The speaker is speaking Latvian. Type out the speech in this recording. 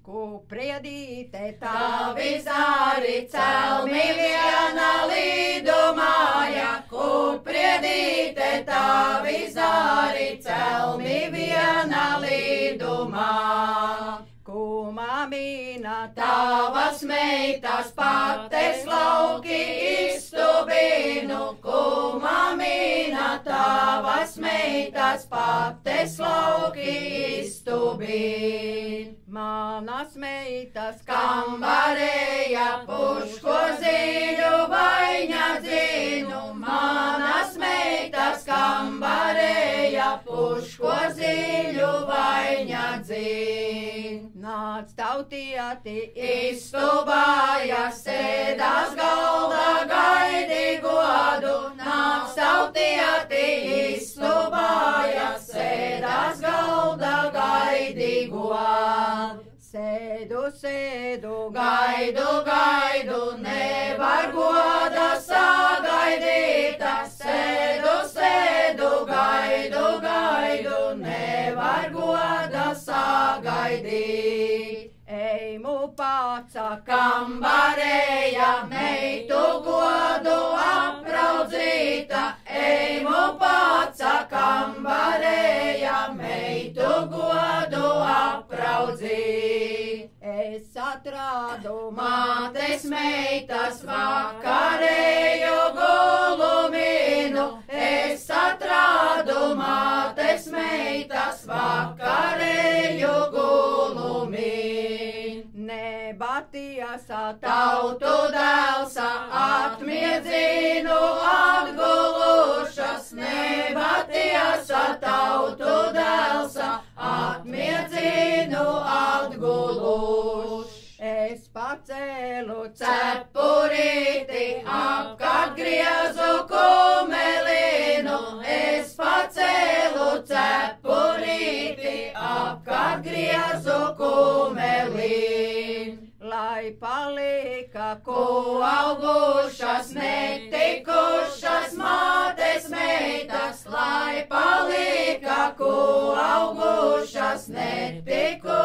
Kupriedīte tavi zari, celmi viena līdumāja. Kupriedīte tavi zari, celmi viena līdumā. Kumamīna tavas meitas pates lauki izstubinu. Kumamīna tavas meitas pates lauki izstubinu. Manas meitas kambarēja puško zīļu vaiņa dzinu. Manas meitas kambarēja puško zīļu vaiņa dzinu. Nāc tautieti izstubāja, sēdās galda gaidi godu. Nāc tautieti izstubāja, sēdās galda gaidi godu. Sēdu, sēdu, gaidu, gaidu, nevar goda sagaidīta. Sēdu, sēdu, gaidu, gaidu, nevar goda sagaidīt. Eimu paca kambarēja, meitu godu apraudzīta. Eimu paca kambarēja, meitu godu apraudzīta. Es atrādu mātes meitas vakarēju guluminu. Es atrādu mātes meitas vakarēju guluminu. Nebatiesa tautu dēlsa, atmiedzinu atgulušas. Nebatiesa tautu dēlsa, atmiedzinu atgulušas. Es pacēlu cepurīti, apkārt griezu kumelinu. Es pacēlu cepurīti, apkārt griezu kumelinu. Lai palika augušas, netikušas mātes meitas. Lai palika augušas, netikušas.